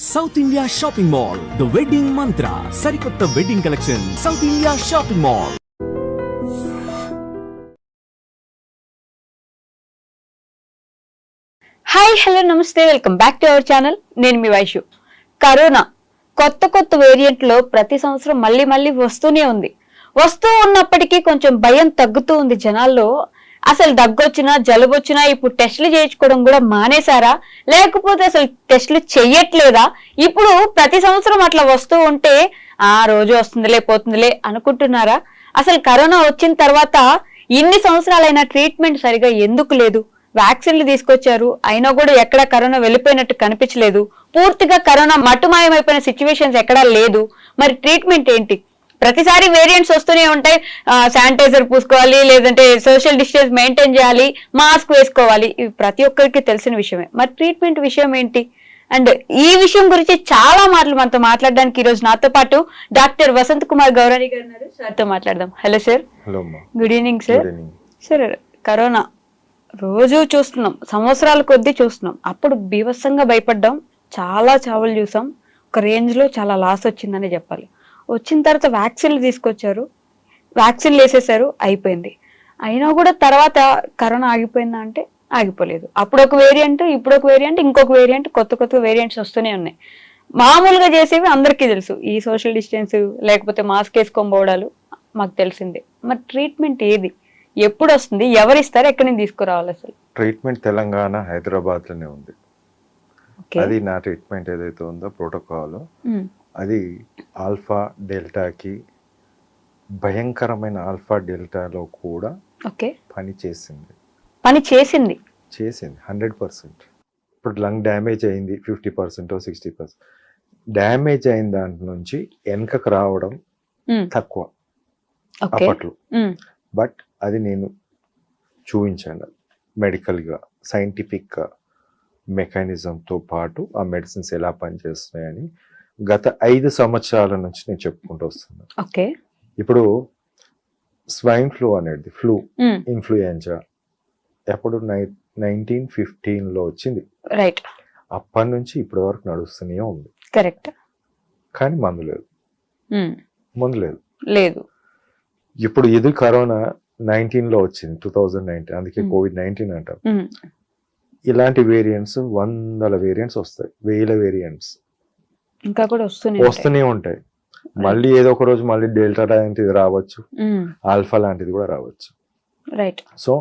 South India shopping mall the wedding Mantra సరికొత్త wedding collection south India shopping mall. Hi hello నమస్తే, welcome back to our channel. నేను మీ Vaishu. Corona కొత్త వేరియంట్లో ప్రతి సంవత్సరం మళ్ళీ వస్తూనే ఉంది. వస్తూ ఉన్నప్పటికీ కొంచెం భయం తగ్గుతూ ఉంది జనాల్లో. అసలు దగ్గొచ్చినా జలుబు వచ్చినా ఇప్పుడు టెస్టులు చేయించుకోవడం కూడా మానేశారా, లేకపోతే అసలు టెస్టులు చెయ్యట్లేదా? ఇప్పుడు ప్రతి సంవత్సరం అట్లా వస్తూ ఉంటే ఆ రోజు వస్తుందిలే పోతుందిలే అనుకుంటున్నారా? అసలు కరోనా వచ్చిన తర్వాత ఇన్ని సంవత్సరాలైనా ట్రీట్మెంట్ సరిగా ఎందుకు లేదు? వ్యాక్సిన్లు తీసుకొచ్చారు, అయినా కూడా ఎక్కడ కరోనా వెళ్ళిపోయినట్టు కనిపించలేదు. పూర్తిగా కరోనా మట్టుమాయమైపోయిన సిచ్యువేషన్స్ ఎక్కడా లేదు. మరి ట్రీట్మెంట్ ఏంటి? ప్రతిసారి వేరియంట్స్ వస్తూనే ఉంటాయి. శానిటైజర్ పూసుకోవాలి, లేదంటే సోషల్ డిస్టెన్స్ మెయింటైన్ చేయాలి, మాస్క్ వేసుకోవాలి. ఇవి ప్రతి ఒక్కరికి తెలిసిన విషయమే. మరి ట్రీట్మెంట్ విషయం ఏంటి? అండ్ ఈ విషయం గురించి చాలా మాటలు మనతో మాట్లాడడానికి ఈ రోజు నాతో పాటు డాక్టర్ వసంత్ కుమార్ గౌరాని గారు ఉన్నారు. సార్తో మాట్లాడదాం. Hello sir. Good evening sir. Sir, corona రోజు చూస్తున్నాం, సంవత్సరాల కొద్దీ చూస్తున్నాం. అప్పుడు బీభత్సంగా భయపడ్డాం, చాలా చావులు చూసాం, ఒక రేంజ్ లో చాలా లాస్ వచ్చిందని చెప్పాలి. వచ్చిన తర్వాత వ్యాక్సిన్లు తీసుకొచ్చారు, వ్యాక్సిన్లు వేసేసారు, అయిపోయింది. అయినా కూడా తర్వాత కరోనా ఆగిపోయిందా అంటే ఆగిపోలేదు. అప్పుడు ఒక వేరియంట్, ఇప్పుడు ఒక వేరియంట్, ఇంకొక వేరియంట్, కొత్త వేరియంట్స్ వస్తూనే ఉన్నాయి. మామూలుగా చేసేవి అందరికీ తెలుసు, ఈ సోషల్ డిస్టెన్స్ లేకపోతే మాస్క్ వేసుకొని పోవడాలు మాకు తెలిసిందే. మరి ట్రీట్మెంట్ ఏది, ఎప్పుడు వస్తుంది, ఎవరిస్తారు, ఎక్కడి నుంచి తీసుకురావాలి? అసలు ట్రీట్మెంట్ తెలంగాణ హైదరాబాద్ లోనే ఉంది. అది నా ట్రీట్మెంట్ ఏదైతే ఉందో ప్రోటోకాల్, అది ఆల్ఫా డెల్టాకి భయంకరమైన ఆల్ఫా డెల్టాలో కూడా పని చేసింది 100%. ఇప్పుడు లంగ్ డ్యామేజ్ అయింది 50% 60%. డ్యామేజ్ అయిన దాంట్ నుంచి వెనకకు రావడం తక్కువ అప్పట్లో. బట్ అది నేను చూపించాను మెడికల్గా, సైంటిఫిక్గా, మెకానిజంతో పాటు ఆ మెడిసిన్స్ ఎలా పనిచేస్తున్నాయని గత 5 సంవత్సరాల నుంచి నేను చెప్పుకుంటూ వస్తున్నాను. ఇప్పుడు స్వైన్ ఫ్లూ అనేది ఫ్లూ, ఇన్ఫ్లుయెంజా ఎప్పుడు 1915లో వచ్చింది. రైట్. అప్పటి నుంచి ఇప్పటి వరకు నడుస్తూనే ఉంది. కరెక్ట్. కానీ మందు లేదు. ఇప్పుడు ఇది కరోనా 19లో వచ్చింది, 2019, అందుకే COVID-19 అంటారు. ఇలాంటి వేరియంట్స్ 100 వేరియంట్స్ వస్తాయి, 1000 వేరియంట్స్ ఇంకా కూడా వస్తూనే ఉంటాయి. మళ్ళీ ఏదో ఒక రోజు మళ్ళీ డెల్టా లాంటిది రావచ్చు, ఆల్ఫా లాంటిది కూడా రావచ్చు. రైట్. సో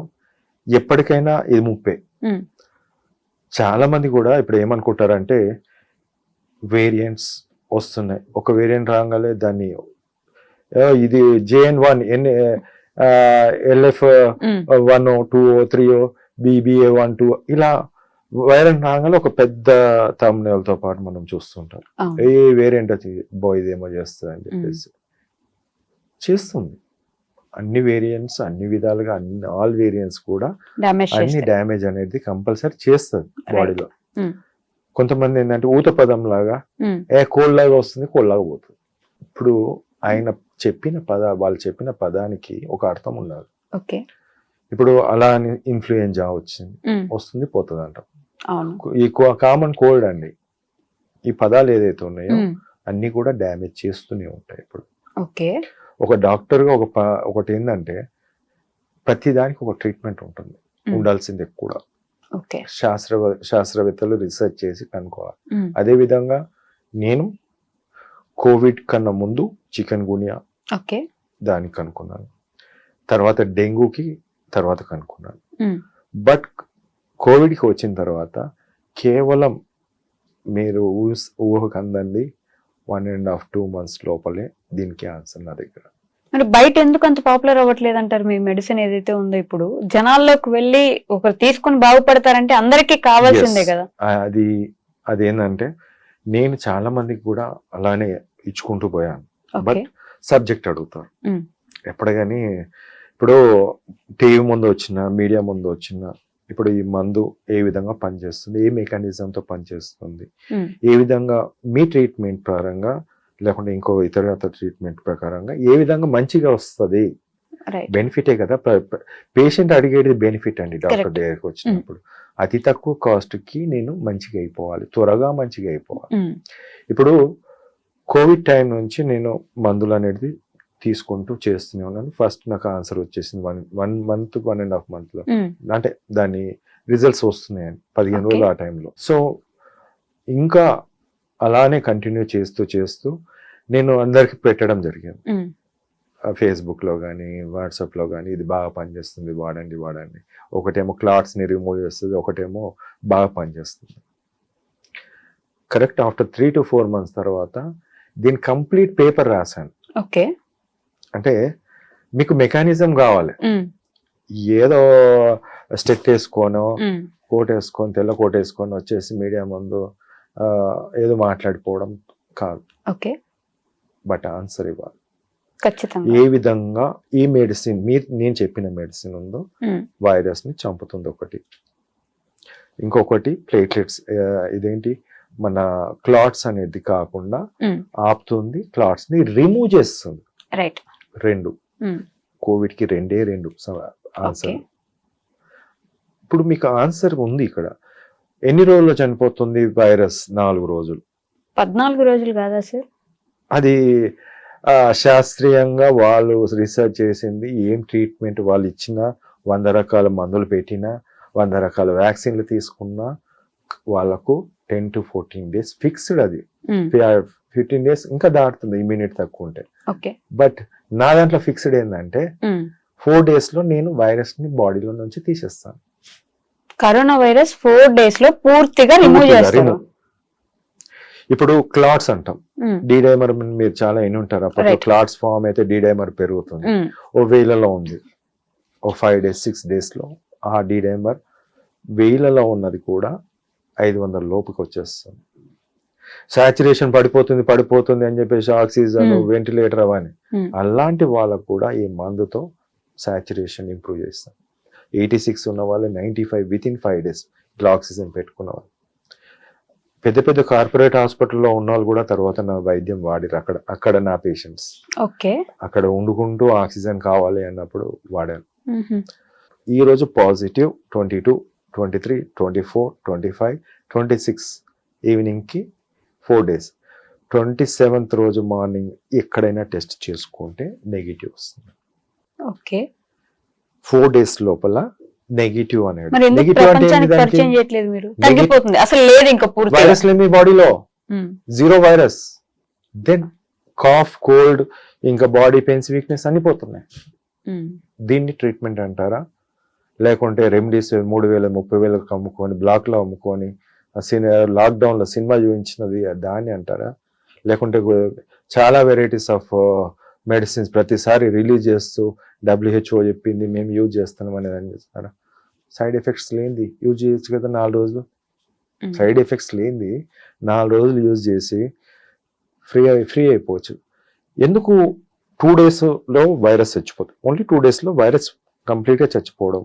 ఎప్పటికైనా ఇది ముప్పే. చాలా మంది కూడా ఇప్పుడు ఏమనుకుంటారంటే వేరియంట్స్ వస్తున్నాయి, ఒక వేరియంట్ రాగానే దాన్ని ఇది JN1 LF1 2 3 BBA1 2 ఇలా వైరల్ రాగానే ఒక పెద్ద thumbnail తో పాటు మనం చూస్తుంటాం. ఏ వేరియంట్ వచ్చి ఇదేమో చేస్తుంది అని చెప్పేసి చేస్తుంది. అన్ని వేరియంట్స్ అన్ని విధాలుగా ఆల్ వేరియంట్స్ కూడా అన్ని డ్యామేజ్ అనేది కంపల్సరీ చేస్తుంది బాడీలో. కొంతమంది ఏంటంటే ఊత పదం లాగా కోల్డ్ లాగా వస్తుంది, కోల్డ్ లాగా పోతుంది. ఇప్పుడు వాళ్ళు చెప్పిన పదానికి ఒక అర్థం ఉండాలి. ఇప్పుడు అలా అని ఇన్ఫ్లుయెంజా వస్తుంది పోతుంది అంటాం. ఈ కామన్ కోల్డ్ అండి, ఈ పదాలు ఏదైతే ఉన్నాయో అన్ని కూడా డ్యామేజ్ చేస్తూనే ఉంటాయి. ఇప్పుడు ఒక డాక్టర్ గా ఒకటి ఏంటంటే ప్రతి దానికి ఒక ట్రీట్మెంట్ ఉంటుంది, ఉండాల్సిందే కూడా. శాస్త్రవేత్తలు రీసెర్చ్ చేసి కనుక్కోవాలి. అదే విధంగా నేను కోవిడ్ కన్నా ముందు చికెన్ గునియా దానికి కనుక్కున్నాను, తర్వాత డెంగ్యూకి తర్వాత కనుక్కున్నాను. బట్ కోవిడ్కి వచ్చిన తర్వాత కేవలం మీరు ఊహకు అందండి 1.5-2 months లోపలే దీనికి ఆన్సర్ నా దగ్గర. అంటే బయట ఎందుకు అంత పాపులర్ అవ్వట్లేదు అంటారు? మీ మెడిసిన్ ఏదైతే ఉందో ఇప్పుడు జనాల్లోకి వెళ్ళి ఒకరు తీసుకుని బాగుపడతారంటే అందరికీ కావాల్సిందే కదా. అదేంటంటే నేను చాలా మందికి కూడా అలానే ఇచ్చుకుంటూ పోయాను. బట్ సబ్జెక్ట్ అడుగుతారు ఎప్పటికని. ఇప్పుడు టీవీ ముందు వచ్చిన, మీడియా ముందు వచ్చిన, ఇప్పుడు ఈ మందు ఏ విధంగా పనిచేస్తుంది, ఏ మెకానిజంతో పనిచేస్తుంది, ఏ విధంగా మీ ట్రీట్మెంట్ ప్రకారంగా లేకుంటే ఇంకో ఇతర ట్రీట్మెంట్ ప్రకారంగా ఏ విధంగా మంచిగా వస్తుంది, బెనిఫిటే కదా. పేషెంట్ అడిగేది బెనిఫిట్ అండి డాక్టర్ దగ్గరికి వచ్చినప్పుడు. అతి తక్కువ కాస్ట్కి నేను మంచిగా అయిపోవాలి, త్వరగా మంచిగా అయిపోవాలి. ఉమ్, ఇప్పుడు కోవిడ్ టైం నుంచి నేను మందులు అనేది తీసుకుంటూ చేస్తూనే ఉన్నాను. ఫస్ట్ నాకు ఆన్సర్ వచ్చేసింది 1 month 1.5 monthలో, ఉమ్, అంటే దాని రిజల్ట్స్ వస్తున్నాయని 15 Okay. రోజులు ఆ టైంలో. సో ఇంకా అలానే కంటిన్యూ చేస్తూ నేను అందరికి పెట్టడం జరిగింది, ఉమ్, ఫేస్బుక్లో కానీ వాట్సాప్లో కానీ, ఇది బాగా పనిచేస్తుంది, వాడండి. ఒకటేమో క్లాట్స్ని రిమూవ్ చేస్తుంది, ఒకటేమో బాగా పనిచేస్తుంది. కరెక్ట్ ఆఫ్టర్ 3 to 4 months తర్వాత దీని కంప్లీట్ పేపర్ రాశాను. ఓకే. అంటే మీకు మెకానిజం కావాలి, ఉమ్, ఏదో స్టెట్ వేసుకోనో ఉమ్, కోట్ వేసుకొని తెల్ల కోట్ వేసుకొని వచ్చేసి మీడియా ముందు ఏదో మాట్లాడిపోవడం కాదు, ఓకే. బట్ ఆన్సర్ ఇవ్వాలి. ఖచ్చితంగా. ఏ విధంగా ఈ మెడిసిన్ నేను చెప్పిన మెడిసిన్ ఉందో ఉమ్, వైరస్ ని చంపుతుంది ఒకటి, ఇంకొకటి ప్లేట్లెట్స్, ఇదేంటి మన క్లాట్స్ అనేది కాకుండా ఉమ్, ఆపుతుంది, క్లాట్స్ ని రిమూవ్ చేస్తుంది. రైట్. 2 ఉమ్, కోవిడ్ కి 2 ఆన్సర్. ఓకే. ఇప్పుడు మీకు ఆన్సర్ ఉంది ఇక్కడ. ఎన్ని రోజుల్లో చనిపోతుంది వైరస్? 4 రోజులు. 14 రోజులు కాదా సార్? అది శాస్త్రీయంగా వాళ్ళు రీసెర్చ్ చేసింది. ఏం ట్రీట్మెంట్ వాళ్ళు ఇచ్చినా, 100 రకాల మందులు పెట్టినా, 100 రకాల వ్యాక్సిన్లు తీసుకున్నా వాళ్ళకు 10 to 14 days ఫిక్స్డ్. అది ఉమ్, 15 days ఇంకా దాటుతుంది ఇమ్యూనిటీ తక్కువ ఉంటే. ఓకే. బట్ నా దాంట్లో ఫిక్స్డ్ ఏంటంటే ఉమ్, 4 days లో నేను వైరస్ ని బాడీలో నుంచి తీసేస్తాను. కరోనా వైరస్ 4 days లో పూర్తిగా రిమూవ్ చేస్తారు. Remove. ఇప్పుడు క్లాట్స్ అంటాం, ఉమ్, డీడైమర్ మీరు చాలా ఎన్ని ఉంటారు. అప్పుడు Right. క్లాట్స్ ఫామ్ అయితే డీడైమర్ పెరుగుతుంది. ఉమ్, ఓ 1000లో ఉంది, ఓ 5 days 6 days లో ఆ డీడైమర్ 1000లో ఉన్నది కూడా 500 లోపుకి వచ్చేస్తుంది. సాచురేషన్ పడిపోతుంది అని చెప్పేసి ఆక్సిజన్, వెంటిలేటర్ అవని, ఉమ్, అలాంటి వాళ్ళకు కూడా ఈ మందుతో సాచురేషన్ ఇంప్రూవ్ చేస్తాం. 86 ఉన్న వాళ్ళు 95 within 5 days ఇట్లా ఆక్సిజన్ పెట్టుకున్న వాళ్ళు. పెద్ద కార్పొరేట్ హాస్పిటల్లో ఉన్న వాళ్ళు కూడా తర్వాత నా వైద్యం వాడిరు. అక్కడ నా పేషెంట్స్ ఓకే. అక్కడ వండుకుంటూ ఆక్సిజన్ కావాలి అన్నప్పుడు వాడాను. ఉహు, ఈ రోజు పాజిటివ్ 22, 23, 24, 25, 26 ఈవినింగ్కి 4 days. 27th రోజు మార్నింగ్ ఎక్కడైనా టెస్ట్ చేసుకుంటే నెగిటివ్ వస్తుంది. ఓకే. 4 days లోపల నెగిటివ్ అనేది. మరి ఎందుకు నెగిటివ్ అంటే ప్రపంచానికి పరిచయం ఏంటంటే చేయట్లేదు మీరు? తగ్గిపోతుంది, అసలు లేదు ఇంకా పూర్తిగా. వైరస్ లేని మీ బాడీలో ఉమ్, 0 వైరస్. దెన్ కాఫ్, కోల్డ్, ఇంకా బాడీ పెయిన్స్, వీక్నెస్ అన్ని పోతున్నాయి. ఉమ్, దీన్ని ట్రీట్మెంట్ అంటారా? లేకుంటే రెమెడీస్ 30,000 30,000 అమ్ముకొని బ్లాక్లో అమ్ముకొని లాక్డౌన్లో సినిమా చూపించినది దాన్ని అంటారా? లేకుంటే చాలా వెరైటీస్ ఆఫ్ మెడిసిన్స్ ప్రతిసారి రిలీజ్ చేస్తూ WHO చెప్పింది మేము యూజ్ చేస్తున్నాం అనేది అని చేస్తారా? సైడ్ ఎఫెక్ట్స్ లేనిది యూజ్ చేయొచ్చు కదా 4 రోజులు. ఉమ్, సైడ్ ఎఫెక్ట్స్ లేనిది 4 రోజులు యూజ్ చేసి ఫ్రీ అయిపోవచ్చు. ఎందుకు 2 days లో వైరస్ చచ్చిపోతుంది? ఓన్లీ 2 days లో వైరస్ కంప్లీట్గా చచ్చిపోవడం.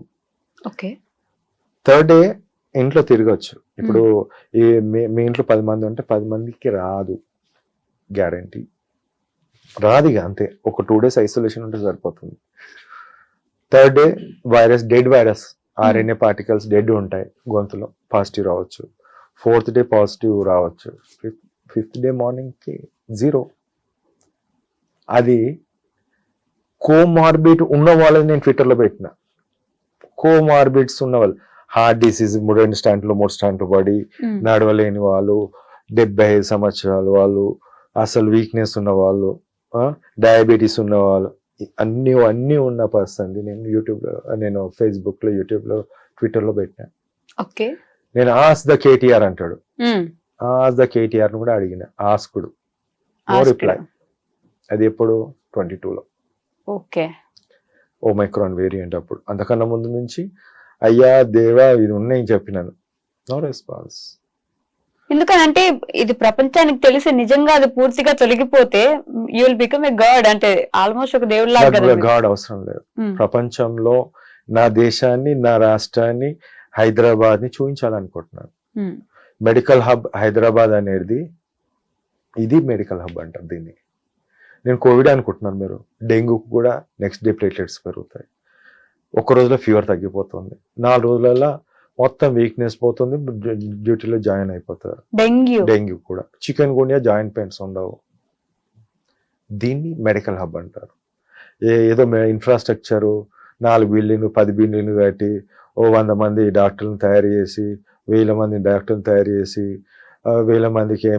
ఓకే. 3rd day ఇంట్లో తిరగచ్చు. ఇప్పుడు మీ ఇంట్లో 10 మంది ఉంటే 10 మందికి రాదు, గ్యారంటీ రాదు. ఇక అంతే, ఒక 2 days ఐసోలేషన్ ఉంటే సరిపోతుంది. 3rd day virus, dead virus, RNA particles dead ఉంటాయి గొంతులో, పాజిటివ్ రావచ్చు. 4th day పాజిటివ్ రావచ్చు. 5th day మార్నింగ్కి 0. అది కోమార్బిడ్ ఉన్న వాళ్ళని నేను ట్విట్టర్లో పెట్టిన. కోమార్బిడ్స్ ఉన్న వాళ్ళు, హార్ట్ డిసీజ్ 2 స్టంట్లు 3 స్టంట్లు పడి ఉమ్, నడవలేని వాళ్ళు, 75 సంవత్సరాలు వాళ్ళు, అసలు వీక్నెస్ ఉన్న వాళ్ళు, డయాబెటీస్ ఉన్న వాళ్ళు, అన్నీ ఉన్న పర్సన్ నేను ఫేస్బుక్లో, యూట్యూబ్లో, ట్విట్టర్లో పెట్టినా. ఓకే. నేను ఆస్ ద కేటీఆర్ అంటాడు, ఉమ్, ఆస్ ద కేటీఆర్ కూడా అడిగిన, ఆస్కుడు, నో ఆస్కుడు. రిప్లై. అది ఎప్పుడు 22లో ఓకే. ఓమైక్రాన్ వేరియంట్ అప్పుడు. అంతకన్నా ముందు నుంచి అయ్యా దేవా ఇది ఉన్నాయి చెప్పినాను, నో రెస్పాన్స్. ఎందుకనంటే ఇది ప్రపంచానికి తెలిసి నిజంగా అది పూర్తిగా తొలగిపోతే you will become a god, అంటే ఆల్మోస్ట్ ఒక దేవుడు లాగా కదా మీరు. గాడ్ అవసరం లేదు. ఉమ్, ప్రపంచంలో నా దేశాన్ని, నా రాష్ట్రాన్ని, హైదరాబాద్ ని చూపించాలనుకుంటున్నాను. ఉమ్, మెడికల్ హబ్ హైదరాబాద్ అనేది, ఇది మెడికల్ హబ్ అంటారు దీన్ని. నేను కోవిడ్ అనుకుంటున్నాను, మీరు డెంగ్యూకు కూడా నెక్స్ట్ డే ప్లేట్లెట్స్ పెరుగుతాయి. ఒక్క రోజులో ఫీవర్ తగ్గిపోతుంది, 4 రోజులలో మొత్తం వీక్నెస్ పోతుంది, డ్యూటీలో జాయిన్ అయిపోతారు. డెంగ్యూ కూడా, చికెన్ గున్యా, జాయింట్ పెయిన్స్ ఉండవు. దీన్ని మెడికల్ హబ్ అంటారు. ఏదో ఇన్ఫ్రాస్ట్రక్చరు 4 బిల్డింగ్లు 10 బిల్డింగ్లు కట్టి 100 మంది డాక్టర్లను తయారు చేసి 1000 మంది డాక్టర్లను తయారు చేసి 1000 మందికి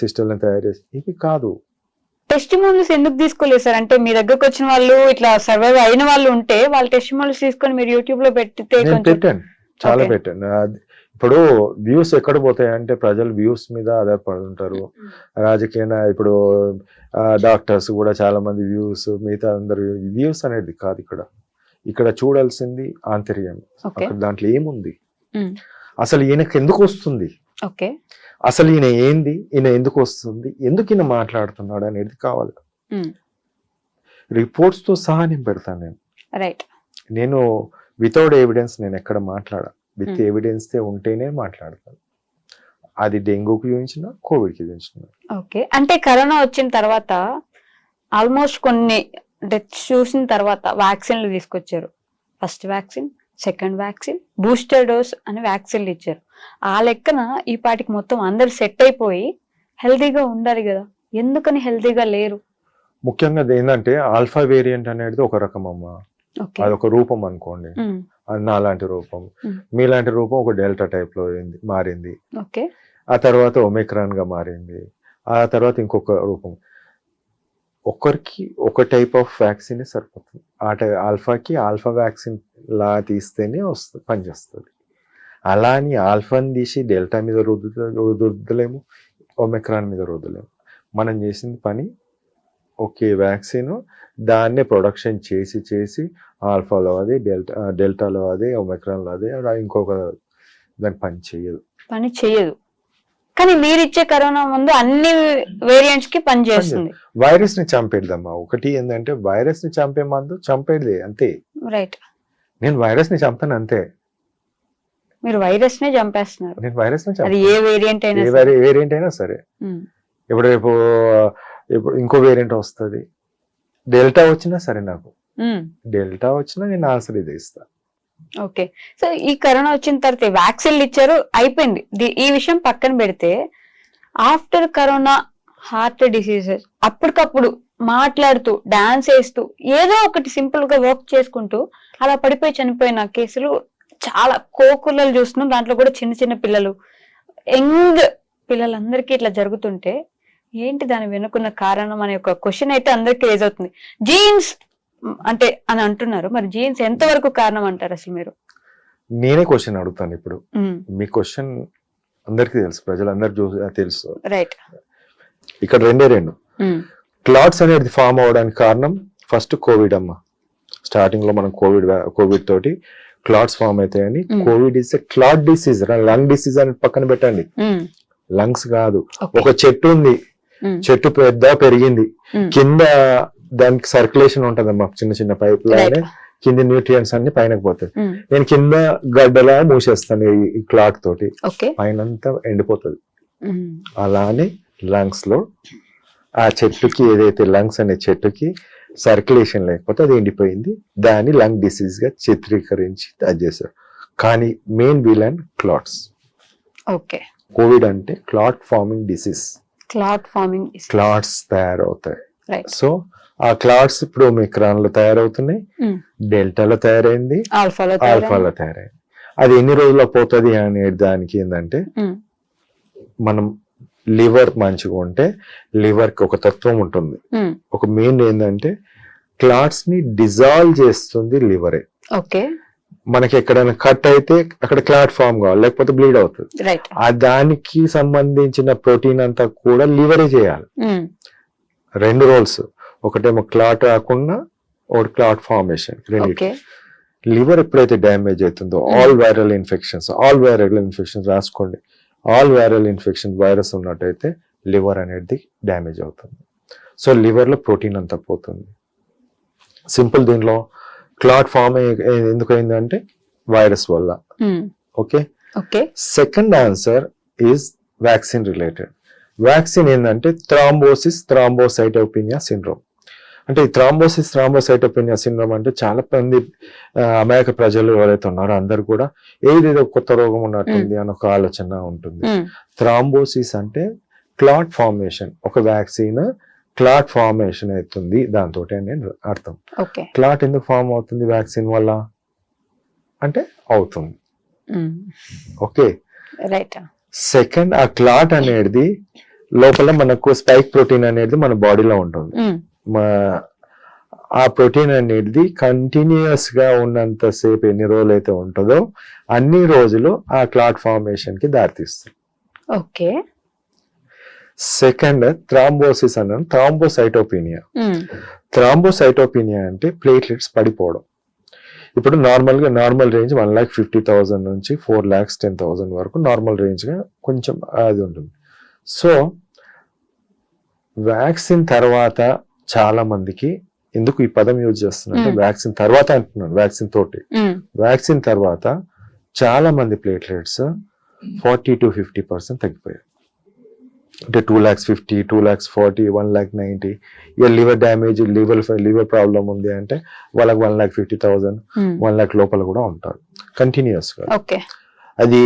సిస్టర్లను తయారు చేసి ఇవి కాదు. టెస్టిమోనియల్స్ ఎందుకు తీసుకోలేదు సార్? అంటే మీ దగ్గరకు వచ్చిన వాళ్ళు ఇట్లా సర్వైవ్ అయిన వాళ్ళు ఉంటే వాళ్ళ టెస్టిమోనియల్స్ తీసుకొని మీరు యూట్యూబ్ లో పెట్టితే పెట్టాను, చాలా పెట్టాను. ఇప్పుడు వ్యూస్ ఎక్కడ పోతాయి అంటే ప్రజలు వ్యూస్ మీద ఆధారపడి ఉంటారు. రాజకీయ ఇప్పుడు డాక్టర్స్ కూడా చాలా మంది వ్యూస్, మిగతా అందరు వ్యూస్ అనేది కాదు. ఇక్కడ చూడాల్సింది ఆంతర్యం. దాంట్లో ఏముంది, అసలు ఈయనకి ఎందుకు వస్తుంది, అసలు ఈయన ఏంది, ఈయన ఎందుకు వస్తుంది, ఎందుకు ఈయన మాట్లాడుతున్నాడు అనేది కావాలి. రిపోర్ట్స్ తో సహా నేను పెడతాను. నేను వితౌట్ ఎవిడెన్స్ నేను ఎక్కడ మాట్లాడా, విత్ ఎవిడెన్స్ ఉంటేనే మాట్లాడతాను. అది డెంగ్యూకి చూపించిన, కోవిడ్కి చూపించిన. ఓకే, అంటే కరోనా వచ్చిన తర్వాత ఆల్మోస్ట్ కొన్ని డెత్స్ చూసిన తర్వాత వ్యాక్సిన్లు తీసుకొచ్చారు. First vaccine, second vaccine, booster dose అని వ్యాక్సిన్లు ఇచ్చారు. ఆ లెక్కన ఈ పాటికి మొత్తం అందరు సెట్ అయిపోయి హెల్తీగా ఉండాలి కదా, ఎందుకని హెల్తీగా లేరు? ముఖ్యంగా ఏంటంటే ఆల్ఫా వేరియంట్ అనేది ఒక రకం అమ్మా, అదొక రూపం అనుకోండి. నాలాంటి రూపం, మీలాంటి రూపం ఒక డెల్టా టైప్ లో మారింది. ఆ తర్వాత ఒమిక్రాన్ గా మారింది. ఆ తర్వాత ఇంకొక రూపం. ఒకరికి ఒక టైప్ ఆఫ్ వ్యాక్సిన్ సరిపోతుంది. ఆల్ఫాకి ఆల్ఫా వ్యాక్సిన్ లా తీస్తేనే పనిచేస్తుంది. అలా అని ఆల్ఫాని తీసి డెల్టా మీద రుద్దలేము, ఒమిక్రాన్ మీద రుద్దలేము. మనం చేసిన పని ఒకే వ్యాక్సిన్, దాన్నే ప్రొడక్షన్ చేసి ఆల్ఫాలో అది, డెల్టాలో అదే, ఒమిక్రాన్లో అదే, ఇంకొక దాని పని చేయదు. కానీ మీరు ఇచ్చే కరోనా ముందు అన్ని వేరియంట్స్ కి పని చేస్తుంది. వైరస్ ని చంపేద్దామా. ఒకటి ఏంటంటే వైరస్ ని చంపే మందు చంపేది అంతే. రైట్, నేను వైరస్ ని చంపాను అంతే. మీరు వైరస్ నే చంపేస్తున్నారు. నేను వైరస్ ని చంపాను, ఏ వేరియంట్ అయినా సరే. ఇప్పుడు రేపు ఇంకో వేరియంట్ వస్తుంది, డెల్టా వచ్చినా సరే, నాకు డెల్టా వచ్చినా నేను ఆన్సర్ ఇది ఇస్తా. ఓకే, సో ఈ కరోనా వచ్చిన తర్వాత వ్యాక్సిన్లు ఇచ్చారు, అయిపోయింది. ఈ విషయం పక్కన పెడితే ఆఫ్టర్ కరోనా హార్ట్ డిసీజెస్ అప్పటికప్పుడు మాట్లాడుతూ డాన్స్ వేస్తూ ఏదో ఒకటి సింపుల్ గా వర్క్ చేసుకుంటూ అలా పడిపోయి చనిపోయిన కేసులు చాలా కోకులలు చూస్తున్నాం. దాంట్లో కూడా చిన్న చిన్న పిల్లలు, యంగ్ పిల్లలందరికీ ఇట్లా జరుగుతుంటే ఏంటి దాని వెనుకున్న కారణం అనే ఒక క్వశ్చన్ అయితే అందరికి రేజ్ అవుతుంది. జీన్స్ అంటే అని అంటున్నారు, మరి జీన్స్ ఎంత వరకు కారణం అంటారు అసలు మీరు? నేనే క్వశ్చన్ అడుగుతాను ఇప్పుడు. మీ క్వశ్చన్ అందరికి తెలుసు, ప్రజలందరూ తెలుసు. రైట్, ఇక్కడ రెండు క్లాట్స్ అనేది ఫామ్ అవడానికి కారణం ఫస్ట్ కోవిడ్ అమ్మ. స్టార్టింగ్ లో మనం కోవిడ్ తోటి క్లాట్స్ ఫామ్ అవుతాయని. Covid is a clot disease, lung disease అని పక్కన పెట్టండి. లంగ్స్ కాదు, ఒక చెట్టు ఉంది, చెట్టు పెద్ద పెరిగింది, కింద దానికి సర్క్యులేషన్ ఉంటదమ్మా, చిన్న చిన్న పైప్ లానే కింద న్యూట్రియంట్స్ అన్ని పైనకి పోతాయి. నేను కింద గడ్డలా మూసేస్తాను ఈ క్లాట్ తోటి, పైన ఎండిపోతుంది. అలానే లంగ్స్ లో ఆ చెట్టుకి ఏదైతే లంగ్స్ అనే చెట్టుకి సర్క్యులేషన్ లేకపోతే అది ఎండిపోయింది, దాన్ని లంగ్ డిసీజ్ గా చిత్రీకరించి అది చేశారు. కానీ మెయిన్ విలన్ క్లాట్స్. కోవిడ్ అంటే క్లాట్ ఫార్మింగ్ డిసీజ్, క్లాట్స్ తయారవుతాయి. సో ఆ క్లాట్స్ ఇప్పుడు ఒమిక్రాన్ లో తయారవుతున్నాయి, డెల్టాలో తయారైంది, ఆల్ఫాలో తయారైంది. అది ఎన్ని రోజుల్లో పోతుంది అనే దానికి ఏంటంటే, మనం లివర్ మంచిగా ఉంటే లివర్ కి ఒక తత్వం ఉంటుంది. ఒక మెయిన్ ఏంటంటే క్లాట్స్ ని డిజాల్వ్ చేస్తుంది లివరే. మనకి ఎక్కడైనా కట్ అయితే అక్కడ క్లాట్ ఫామ్ కావాలి, లేకపోతే బ్లీడ్ అవుతుంది. ఆ దానికి సంబంధించిన ప్రోటీన్ అంతా కూడా లివరే చేయాలి. రెండు రోల్స్, ఒకటేమో క్లాట్ రాకుండా ఒకటి క్లాట్ ఫార్మేషన్. లివర్ ఎప్పుడైతే డ్యామేజ్ అవుతుందో ఆల్ వైరల్ ఇన్ఫెక్షన్స్ రాసుకోండి. ఆల్ వైరల్ ఇన్ఫెక్షన్ వైరస్ ఉన్నట్టయితే లివర్ అనేది డ్యామేజ్ అవుతుంది. సో లివర్ లో ప్రోటీన్ అంతా పోతుంది. సింపుల్. దీనిలో క్లాట్ ఫామ్ ఎందుకు అయిందంటే వైరస్ వల్ల. Okay, second answer is vaccine related. Vaccine ఏంటంటే థ్రాంబోసిటోపెనియా సిండ్రోమ్. అంటే ఈ థ్రాంబోసైటోపెనియా సిండ్రోమ్ అంటే చాలా మంది అమాయక ప్రజలు ఎవరైతే ఉన్నారో అందరు కూడా ఏదేదో కొత్త రోగం ఉన్నట్టుంది అని ఒక ఆలోచన ఉంటుంది. థ్రాంబోసిస్ అంటే క్లాట్ ఫార్మేషన్, ఒక వ్యాక్సిన్ క్లాట్ ఫార్మేషన్ అవుతుంది దాంతో అనేది అర్థం. క్లాట్ ఎందుకు ఫార్మ్ అవుతుంది వ్యాక్సిన్ వల్ల అంటే అవుతుంది. ఓకే, సెకండ్ ఆ క్లాట్ అనేది లోపల మనకు స్పైక్ ప్రోటీన్ అనేది మన బాడీలో ఉంటుంది. ఆ ప్రోటీన్ అనేది కంటిన్యూస్ గా ఉన్నంత సేపు ఎన్ని రోజులు అయితే ఉంటుందో అన్ని రోజులు ఆ క్లాట్ ఫార్మేషన్ కి దారితీస్తుంది. ఓకే. సెకండ్ థ్రాంబోసిస్ అన్న థ్రాంబోసైటోపెనియా. థ్రాంబోసైటోపెనియా అంటే ప్లేట్లెట్స్ పడిపోవడం. ఇప్పుడు నార్మల్ రేంజ్ 1,50,000 నుంచి 4,10,000 వరకు నార్మల్ రేంజ్ గా కొంచెం అది ఉంటుంది. సో వ్యాక్సిన్ తర్వాత చాలా మందికి, ఎందుకు ఈ పదం యూజ్ చేస్తున్నా వ్యాక్సిన్ తర్వాత అంటున్నాను, వ్యాక్సిన్ తర్వాత చాలా మంది ప్లేట్లెట్స్ 40 to 50% తగ్గిపోయాయి. అంటే 2,50,000, 2,40,000, 1,90,000. ఇక లివర్ డ్యామేజ్, లివర్ ప్రాబ్లం ఉంది అంటే వాళ్ళకి 1,50,000, 1,00,000 లోపల కూడా ఉంటారు కంటిన్యూస్ గా. అది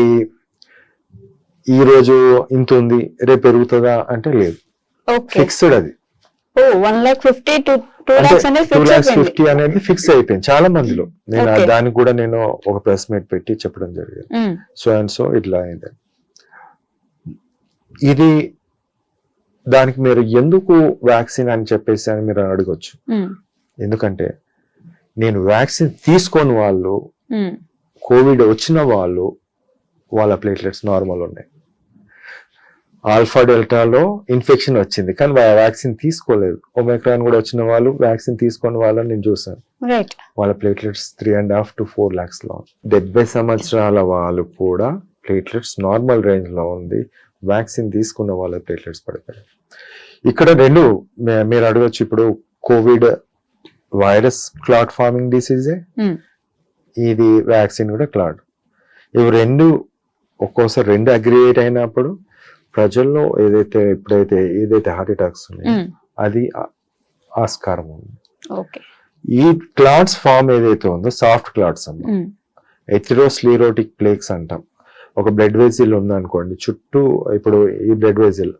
ఈ రోజు ఇంత ఉంది రేపు పెరుగుతుందా అంటే లేదు, ఫిక్స్డ్. అది 2,50,000 అనేది ఫిక్స్ అయిపోయింది చాలా మందిలో. దానికి కూడా నేను ఒక ప్రెస్ మీట్ పెట్టి చెప్పడం జరిగింది. సో అండ్ సో ఇట్లా అయింది. ఇది దానికి మీరు ఎందుకు వ్యాక్సిన్ అని చెప్పేసి అని మీరు అడగొచ్చు. ఎందుకంటే నేను వ్యాక్సిన్ తీసుకోని వాళ్ళు, కోవిడ్ వచ్చిన వాళ్ళు, వాళ్ళ ప్లేట్లెట్స్ నార్మల్ ఉన్నాయి. ఆల్ఫా డెల్టాలో ఇన్ఫెక్షన్ వచ్చింది కానీ వ్యాక్సిన్ తీసుకోలేదు. ఒమైక్రాన్ కూడా వచ్చిన వాళ్ళు, వ్యాక్సిన్ తీసుకుని వాళ్ళని నేను చూసాను, వాళ్ళ ప్లేట్లెట్స్ 3.5 to 4 lakhs లో. 70 సంవత్సరాల వాళ్ళు కూడా ప్లేట్లెట్స్ నార్మల్ రేంజ్ లో ఉంది, వ్యాక్సిన్ తీసుకున్న వాళ్ళ ప్లేట్లెట్స్ పడిపోయాయి. ఇక్కడ రెండు మీరు అడగచ్చు, ఇప్పుడు కోవిడ్ వైరస్ క్లాట్ ఫార్మింగ్ డిసీజే, ఇది వ్యాక్సిన్ కూడా క్లాట్. ఇవి రెండు ఒక్కోసారి రెండు అగ్రిగేట్ అయినప్పుడు ప్రజల్లో ఏదైతే హార్ట్ అటాక్స్ ఉన్నాయో అది ఆస్కారం ఉంది. ఈ క్లాట్స్ ఫామ్ ఏదైతే ఉందో సాఫ్ట్ క్లాట్స్ అమ్మా, ఎథెరోస్క్లెరోటిక్ ప్లేక్స్ అంటాం. ఒక బ్లడ్ వెజిల్ ఉందనుకోండి, చుట్టూ ఇప్పుడు ఈ బ్లడ్ వెజిల్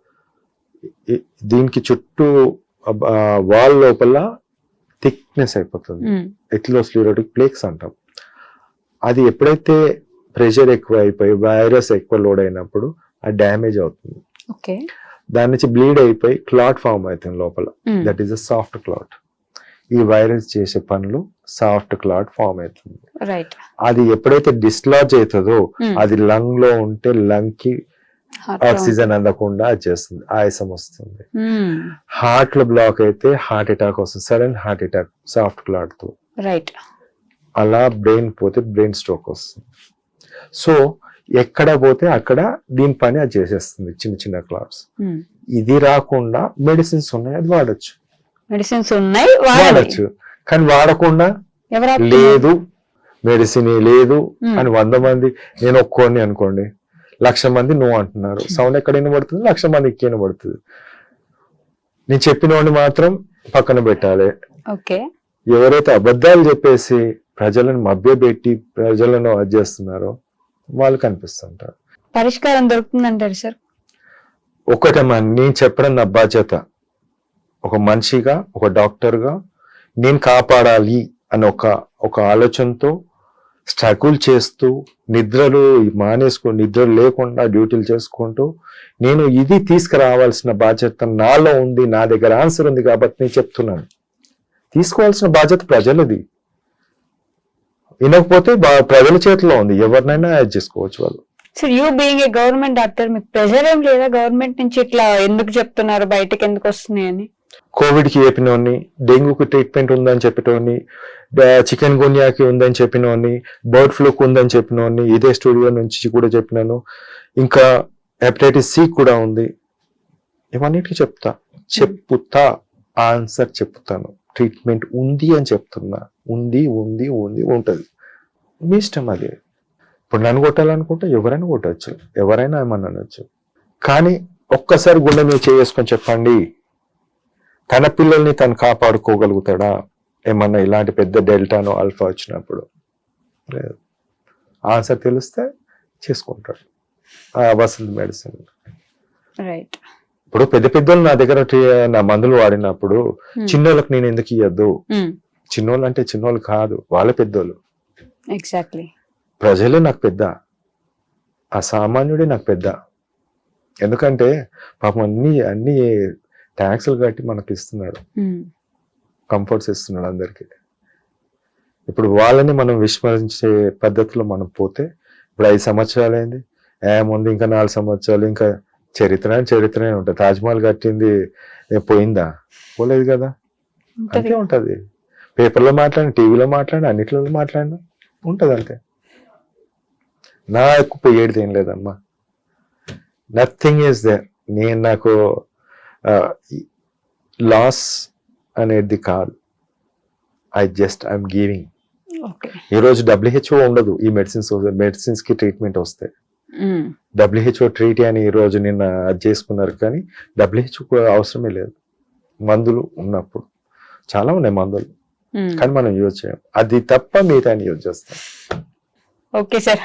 దీనికి చుట్టూ వాల్ లోపల థిక్నెస్ అయిపోతుంది, ఎథెరోస్క్లెరోటిక్ ప్లేక్స్ అంటాం. అది ఎప్పుడైతే ప్రెషర్ ఎక్కువ అయిపోయి వైరస్ ఎక్కువ లోడ్ అయినప్పుడు అది డ్యామేజ్ అవుతుంది. దాని నుంచి బ్లీడ్ అయిపోయి క్లాట్ ఫామ్ అవుతుంది లోపల. That is a soft clot. ఈ వైరస్ చేసే పనులు సాఫ్ట్ క్లాట్ ఫామ్ అవుతుంది. అది ఎప్పుడైతే డిస్లాజ్ అవుతుందో అది లంగ్ లో ఉంటే లంగ్ కి ఆక్సిజన్ అందకుండా చేస్తుంది, ఆయాసం వస్తుంది. హార్ట్ లో బ్లాక్ అయితే హార్ట్ అటాక్ వస్తుంది, sudden heart attack soft clot తో. అలా బ్రెయిన్ పోతే బ్రెయిన్ స్ట్రోక్ వస్తుంది. సో ఎక్కడ పోతే అక్కడ దీని పని అది చేసేస్తుంది, చిన్న చిన్న క్లాట్స్. ఇది రాకుండా మెడిసిన్స్ ఉన్నాయి, అది వాడచ్చు, వాడచ్చు. కానీ వాడకుండా లేదు, మెడిసిన్ లేదు అని 100 మంది, నేను ఒక్కోని అనుకోండి 1,00,000 మంది నువ్వు అంటున్నారు. సౌండ్ ఎక్కడ వినబడుతుంది, 1,00,000 మంది ఎక్కి వినబడుతుంది. నేను చెప్పిన వాడిని మాత్రం పక్కన పెట్టాలి. ఎవరైతే అబద్ధాలు చెప్పేసి ప్రజలను మభ్యపెట్టి ప్రజలను అది చేస్తున్నారో వాళ్ళు కనిపిస్తుంటారు. పరిష్కారం దొరుకుతుందంటారు సార్? ఒకటమ్మా, నేను చెప్పడం నా బాధ్యత. ఒక మనిషిగా, ఒక డాక్టర్గా నేను కాపాడాలి అని ఒక ఆలోచనతో స్ట్రగుల్ చేస్తూ, నిద్రలు లేకుండా డ్యూటీలు చేసుకుంటూ, నేను ఇది తీసుకురావాల్సిన బాధ్యత నాలో ఉంది, నా దగ్గర ఆన్సర్ ఉంది కాబట్టి నేను చెప్తున్నాను. తీసుకోవాల్సిన బాధ్యత ప్రజలది. వినకపోతే ప్రజల చేతిలో ఉంది, ఎవరినైనా యాడ్ చేసుకోవచ్చు వాళ్ళు. Sir, you being a government doctor, మీకు ప్రెషర్ ఏం లేదా గవర్నమెంట్ నుంచి ఇట్లా ఎందుకు చెప్తున్నారు, బయటకు ఎందుకు వస్తున్నాయని? కోవిడ్ కి చెప్పినోని, డెంగ్యూకి ట్రీట్మెంట్ ఉందని చెప్పినోని, చికెన్ గున్యాకి ఉందని చెప్పినోని, బర్డ్ ఫ్లూకి ఉందని చెప్పినోని, ఇదే స్టూడియో నుంచి కూడా చెప్పినాను. ఇంకా హెపటైటిస్ సి కూడా ఉంది. ఇవన్నిటికీ చెప్తా ఆన్సర్ చెప్తాను. ట్రీట్మెంట్ ఉంది అని చెప్తున్నా. ఉంది ఉంటది, మీ ఇష్టం అది. ఇప్పుడు నన్ను కొట్టాలనుకుంటే ఎవరైనా కొట్టచ్చు, ఎవరైనా ఏమన్నా అనొచ్చు. కానీ ఒక్కసారి గుండె మీద చేసుకొని చెప్పండి, తన పిల్లల్ని తను కాపాడుకోగలుగుతాడా ఏమన్నా ఇలాంటి పెద్ద డెల్టానో ఆల్ఫా వచ్చినప్పుడు? లేదు. ఆన్సర్ తెలిస్తే చేసుకుంటాడు ఆ వసంత మెడిసిన్. రైట్. ఇప్పుడు పెద్ద పెద్దోళ్ళు నా దగ్గర నా మందులు వాడినప్పుడు చిన్నోళ్ళకి నేను ఎందుకు ఇవ్వద్దు? చిన్నోళ్ళు అంటే చిన్నోళ్ళు కాదు, వాళ్ళ పెద్దోళ్ళు. ఎగ్జాక్ట్లీ. ప్రజలే నాకు పెద్ద, ఆ సామాన్యుడే నాకు పెద్ద. ఎందుకంటే పాపం అన్ని ట్యాక్సులు కట్టి మనకి ఇస్తున్నాడు, కంఫర్ట్స్ ఇస్తున్నాడు అందరికి. ఇప్పుడు వాళ్ళని మనం విస్మరించే పద్ధతిలో మనం పోతే, ఇప్పుడు 5 సంవత్సరాలు అయింది, ముందు ఇంకా 4 సంవత్సరాలు, ఇంకా చరిత్రనే ఉంటుంది. తాజ్మహల్ కట్టింది పోయిందా? పోలేదు కదా. అంతే ఉంటది. పేపర్లో మాట్లాడి, టీవీలో మాట్లాడి, అన్నిట్లో మాట్లాడినా ఉంటది అంతే. నాకు పోయేది ఏం లేదమ్మా, నథింగ్ ఈస్ దేర్. నాకు లాస్ అనేది కాదు, ఐఎమ్ గివింగ్. ఈరోజు WHO ఉండదు ఈ మెడిసిన్స్ కి ట్రీట్మెంట్ వస్తే. WHO ట్రీట్ అని ఈ రోజు నిన్న అది చేసుకున్నారు, కానీ WHO అవసరమే లేదు. మందులు ఉన్నప్పుడు చాలా ఉన్నాయి మందులు, కానీ మనం యూజ్ చేయం. అది తప్ప మిగతా యూజ్ చేస్తాం. ఓకే సార్,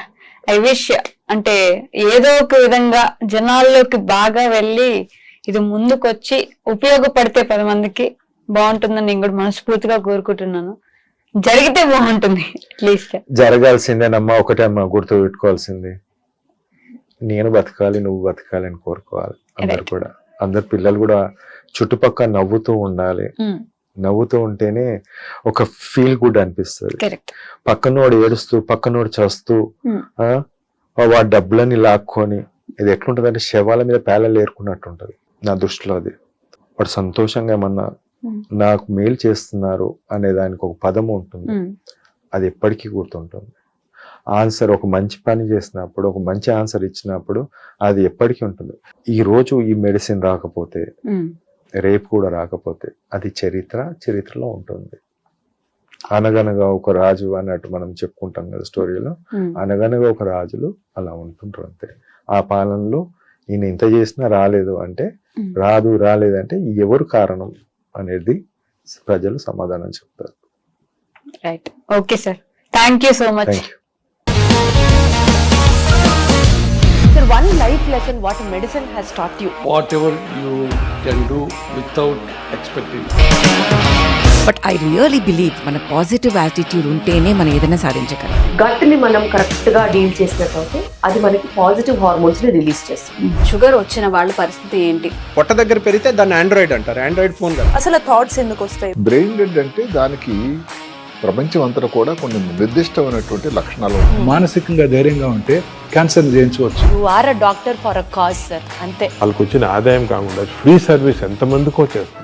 ఐ విష్ అంటే ఏదో ఒక విధంగా జనాల్లోకి బాగా వెళ్ళి ఇది ముందుకొచ్చి ఉపయోగపడితే 10 మందికి బాగుంటుందని నేను కూడా మనస్ఫూర్తిగా కోరుకుంటున్నాను. జరిగితే బాగుంటుంది. అట్లీస్ట్ జరగాల్సిందేనమ్మా. ఒకటే అమ్మా గుర్తు పెట్టుకోవాల్సింది, నేను బతకాలి, నువ్వు బతకాలి అని కోరుకోవాలి అందరు కూడా. అందరు పిల్లలు కూడా చుట్టుపక్కల నవ్వుతూ ఉండాలి. నవ్వుతూ ఉంటేనే ఒక ఫీల్ గుడ్ అనిపిస్తుంది. పక్కనోడు ఏడుస్తూ, పక్కనోడు చేస్తూ వాడి డబ్బులని లాక్కొని, ఇది ఎట్లుంటది అంటే శవాల మీద పేలలు ఏరుకున్నట్టు ఉంటది నా దృష్టిలో. అది వాడు సంతోషంగా ఏమన్నా నాకు మేలు చేస్తున్నారు అనే దానికి ఒక పదము ఉంటుంది, అది ఎప్పటికీ గుర్తుంటుంది. ఆన్సర్ ఒక మంచి పని చేసినప్పుడు, ఒక మంచి ఆన్సర్ ఇచ్చినప్పుడు అది ఎప్పటికీ ఉంటుంది. ఈ రోజు ఈ మెడిసిన్ రాకపోతే రేపు కూడా రాకపోతే అది చరిత్రలో ఉంటుంది. అనగనగా ఒక రాజు అన్నట్టు మనం చెప్పుకుంటాం కదా స్టోరీలో, అనగనగా ఒక రాజులు అలా ఉంటుంటారు అంతే. ఆ పాలనలో ఈయన ఇంత చేసినా రాలేదు అంటే, రాలేదంటే ఎవరు కారణం అనేది ప్రజలు సమాధానం చెప్తారు. Right. Okay sir, thank you so much. Sir, one life lesson what medicine has taught you. Whatever you can do without expecting. But I really believe మన పాజిటివ్ యాటిట్యూడ్ ఉంటేనే మనం ఏదైనా సాధించగలం. గట్ ని మనం కరెక్ట్ గా డీల్ చేసినట్లయితే అది మనకి పాజిటివ్ హార్మోన్స్ ని రిలీజ్ చేస్తుంది. షుగర్ వచ్చిన వాళ్ళ పరిస్థితి ఏంటి? పొట్ట దగ్గర పెరిగితే దాన్ని ఆండ్రాయిడ్ అంటారు, ఆండ్రాయిడ్ ఫోన్ కదా. అసలు థాట్స్ ఎందుకు వస్తాయి? బ్రెయిన్ డెడ్ అంటే దానికి ప్రపంచం అంతా కూడా కొన్ని నిర్దిష్టమైనటువంటి లక్షణాలు. మానసికంగా ధైర్యంగా ఉంటే క్యాన్సర్ జయించవచ్చు. You are a doctor for a cause sir, అంతే. వాళ్ళకి వచ్చిన ఆదాయం కాకుండా ఫ్రీ సర్వీస్ ఎంతమందికో చేస్తారు.